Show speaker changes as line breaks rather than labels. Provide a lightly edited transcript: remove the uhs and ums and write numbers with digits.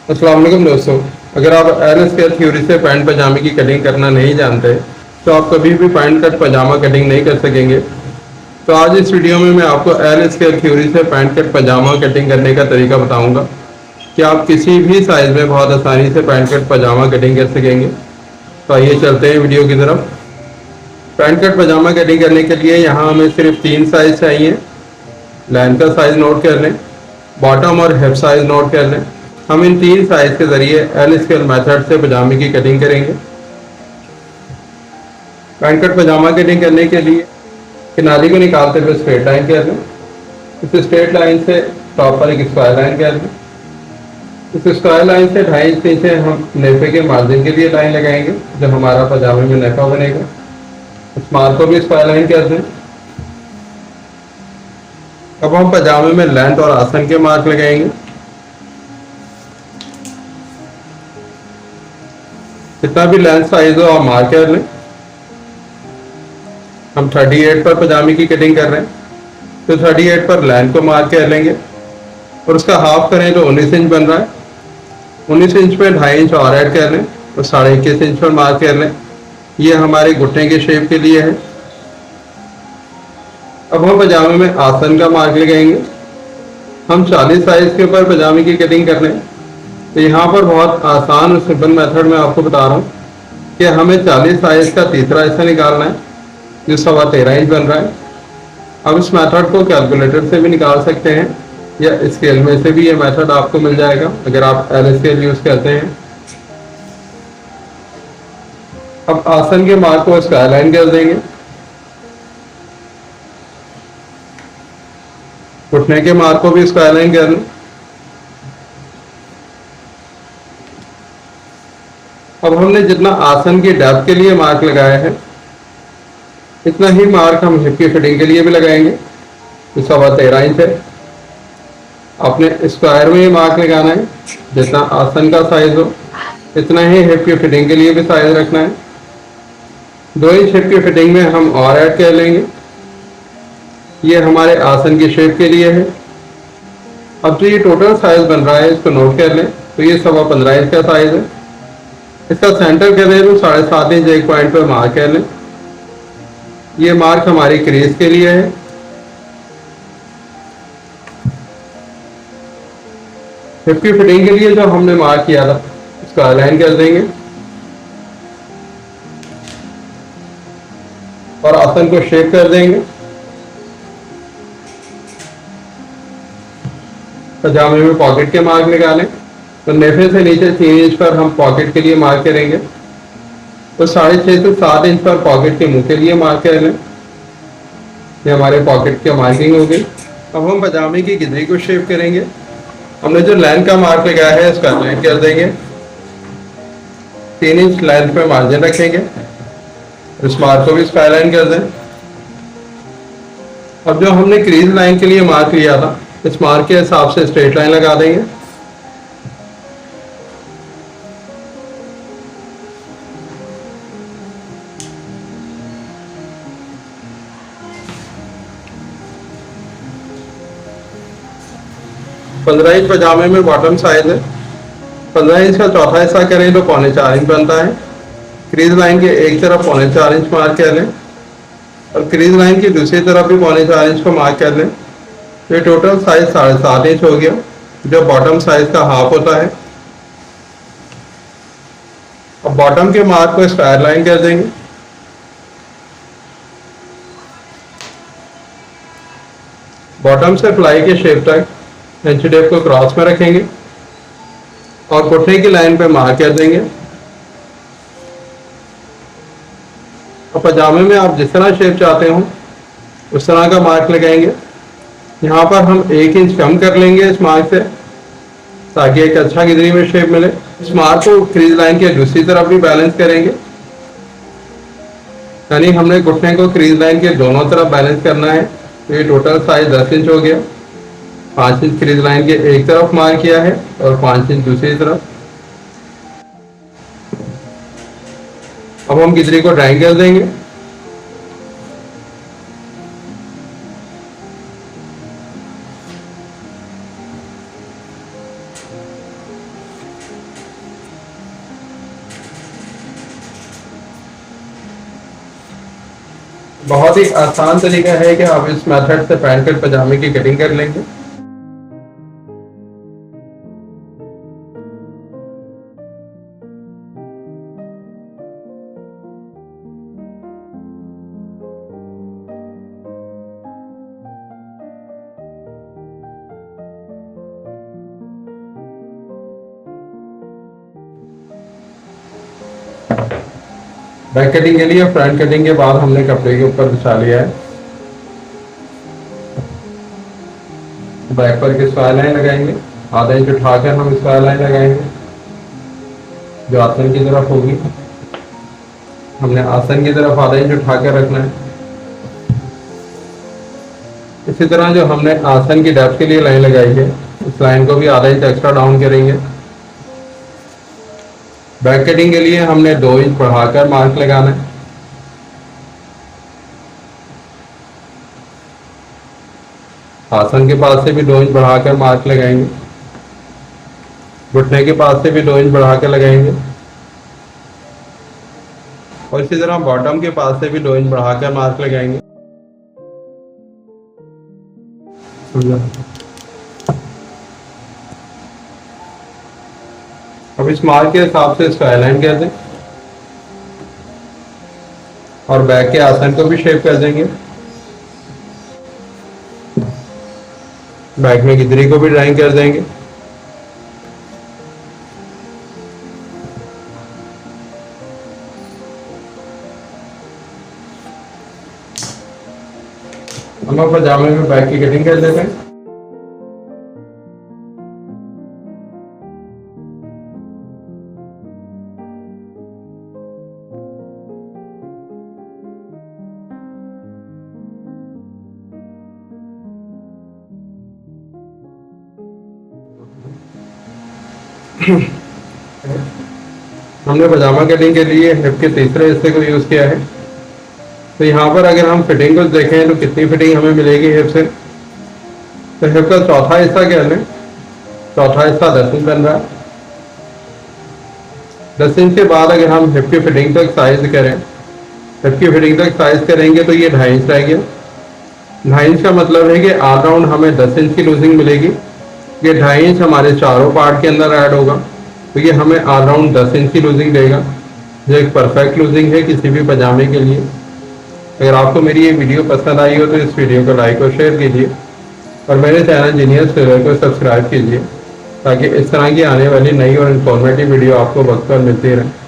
अस्सलाम वालेकुम दोस्तों। अगर आप एल स्क्वायर थ्योरी से पैंट पजामे की कटिंग करना नहीं जानते तो आप कभी भी पैंट कट पजामा कटिंग नहीं कर सकेंगे। तो आज इस वीडियो में मैं आपको एल स्क्वायर थ्योरी से पैंट कट पजामा कटिंग करने का तरीका बताऊंगा कि आप किसी भी साइज़ में बहुत आसानी से पैंट कट पजामा कटिंग कर सकेंगे। तो आइए चलते हैं वीडियो की तरफ। पैंट कट पजामा कटिंग करने के लिए यहाँ हमें सिर्फ 3 साइज़ चाहिए। लाइन का साइज़ नोट कर लें, बॉटम और हिप साइज़ नोट कर लें। हम इन 3 साइज के जरिए एल स्केल मेथड से पजामे की कटिंग करेंगे। पैंट कट पजामा कटिंग करने के लिए किनारी को निकालते हुए स्ट्रेट लाइन कर लें। इस स्ट्रेट लाइन से टॉप पर एक स्क्वायर लाइन कर लें। इस स्क्वायर लाइन से 2.5 इंच नीचे हम नेफे के मार्जिन के लिए लाइन लगाएंगे जो हमारा पजामे में नेफा बनेगा। इस मार्क को भी स्क्वायर लाइन कर दें। अब हम पजामे में लेंथ और आसन के मार्क लगाएंगे। जितना भी लेंथ साइज हो आप मार्क कर लें। हम 38 पर पजामे की कटिंग कर रहे हैं तो 38 पर लेंथ को मार्क कर लेंगे और उसका हाफ करें तो 19 इंच बन रहा है। 19 इंच में 2.5 इंच और ऐड कर लें और 21.5 इंच पर मार्क कर लें। ये हमारे घुटने के शेप के लिए है। अब हम पजामे में आसन का मार्क लगाएंगे। हम 40 साइज के ऊपर पजामे की कटिंग कर लें। तो यहाँ पर बहुत आसान और सिंपल मेथड में आपको बता रहा हूँ कि हमें 40 साइज का तीसरा हिस्सा निकालना है जो 13.25 इंच बन रहा है। अब इस मेथड को कैलकुलेटर से भी निकाल सकते हैं या स्केल में से भी ये मेथड आपको मिल जाएगा अगर आप एल स्केल यूज करते हैं। अब आसन के मार्क को स्क्वायर लाइन कर देंगे। घुटने के मार्क को भी स्क्वायर लाइन कर लें। अब हमने जितना आसन की डेप्थ के लिए मार्क लगाया है इतना ही मार्क हम हिप की फिटिंग के लिए भी लगाएंगे। तो 13.25 इंच है। आपने स्क्वायर में ही मार्क लगाना है। जितना आसन का साइज हो इतना ही हिप की फिटिंग के लिए भी साइज रखना है। 2 इंच हिप की फिटिंग में हम और ऐड कर लेंगे। ये हमारे आसन की शेप के लिए है। अब जो ये टोटल साइज बन रहा है इसको नोट कर लें। तो ये 15.25 इंच का साइज है। इसका सेंटर कर लें तो 7.5 इंच एक पॉइंट पर मार्क कर लें। ये मार्क हमारी क्रीज के लिए है। हिप की फिटिंग के लिए जो हमने मार्क किया था उसको अलाइन कर देंगे और आसन को शेप कर देंगे। पजामे में पॉकेट के मार्क निकालें तो नेफे से नीचे 3 इंच पर हम पॉकेट के लिए मार्क करेंगे। तो 6.5 से 7 इंच पर पॉकेट के मुंह के लिए मार्क कर लें। ये हमारे पॉकेट की मार्किंग हो गई। अब हम पजामे की गिदरी को शेप करेंगे। हमने जो लाइन का मार्क लगाया है इसका लाइन कर देंगे। 3 इंच लेंथ पे मार्जिन रखेंगे। इस मार्क को भी स्क्वायर लाइन कर दें। अब जो हमने क्रीज लाइन के लिए मार्क लिया था इस मार्क के हिसाब से स्ट्रेट लाइन लगा देंगे। पंद्रह इंच पजामे में बॉटम साइज है। 15 इंच का चौथा हिस्सा करें तो 4.25 इंच बनता है। क्रीज लाइन के एक तरफ 4.25 इंच मार्क कर लें और क्रीज लाइन की दूसरी तरफ भी 4.25 इंच को मार्क कर लें। तो ये टोटल साइज 7.5 इंच हो गया जो बॉटम साइज का हाफ होता है। अब बॉटम के मार्क को स्क्वायर लाइन कर देंगे। बॉटम से फ्लाई के शेप तक इंच टेप को क्रॉस में रखेंगे और घुटने की लाइन पे मार्क कर देंगे। और पजामे में आप जिस तरह शेप चाहते हो उस तरह का मार्क लगाएंगे। यहाँ पर हम 1 इंच कम कर लेंगे इस मार्क से ताकि एक अच्छा गिदरी में शेप मिले। इस मार्क को क्रीज लाइन के दूसरी तरफ भी बैलेंस करेंगे। यानी हमने घुटने को क्रीज लाइन के दोनों तरफ बैलेंस करना है। तो ये टोटल साइज 10 इंच हो गया। 5 इंच क्रीज लाइन के एक तरफ मार्क किया है और 5 इंच दूसरी तरफ। अब हम गिदरी को ड्राइंग कर देंगे। बहुत ही आसान तरीका है कि आप इस मेथड से पैंट कट पजामे की कटिंग कर लेंगे। बैक कटिंग के लिए फ्रंट कटिंग के बाद हमने कपड़े के ऊपर बिछा लिया है। बैक पर की स्क्वायर लाइन लगाएंगे, आधा इंच उठाकर हम स्क्वायर लाइन लगाएंगे जो आसन की तरफ होगी। हमने आसन की तरफ आधा इंच उठाकर रखना है। इसी तरह जो हमने आसन की डेप्थ के लिए लाइन लगाई है, इस लाइन को भी आधा इंच एक्स्ट्रा डाउन करेंगे। बैक कटिंग के लिए हमने 2 इंच बढ़ाकर मार्क लगाना है। आसन के पास से भी 2 इंच बढ़ाकर मार्क लगाएंगे। घुटने के पास से भी 2 इंच बढ़ाकर लगाएंगे और इसी तरह बॉटम के पास से भी 2 इंच बढ़ाकर मार्क लगाएंगे। अब इस मार्क के हिसाब से इसको अलाइन कर दें और बैक के आसन को भी शेप कर देंगे। बैक में गिदरी को भी ड्राइंग कर देंगे। हम पजामे में बैक की कटिंग कर देते हैं। हमने पजामा कटिंग के लिए हिप के तीसरे हिस्से को यूज किया है। तो यहाँ पर अगर हम फिटिंग को देखें तो कितनी फिटिंग हमें मिलेगी हिप से, तो हिप का चौथा हिस्सा क्या है, चौथा हिस्सा 10 इंच बन रहा है। 10 इंच के बाद अगर हम हिप की फिटिंग तक साइज करें, हिप की फिटिंग तक साइज करेंगे तो ये 2.5 इंच रह गया। 2.5 इंच का मतलब है कि ऑल राउंड हमें 10 इंच की लूजिंग मिलेगी। ये 2.5 इंच हमारे चारों पार्ट के अंदर ऐड होगा, तो ये हमें ऑल राउंड 10 इंच की लूजिंग देगा, जो एक परफेक्ट लूजिंग है किसी भी पजामे के लिए। अगर आपको मेरी ये वीडियो पसंद आई हो तो इस वीडियो को लाइक और शेयर कीजिए और मेरे चैनल जीनियस टेलर को सब्सक्राइब कीजिए ताकि इस तरह की आने वाली नई और इन्फॉर्मेटिव वीडियो आपको वक्त पर मिलती रहे।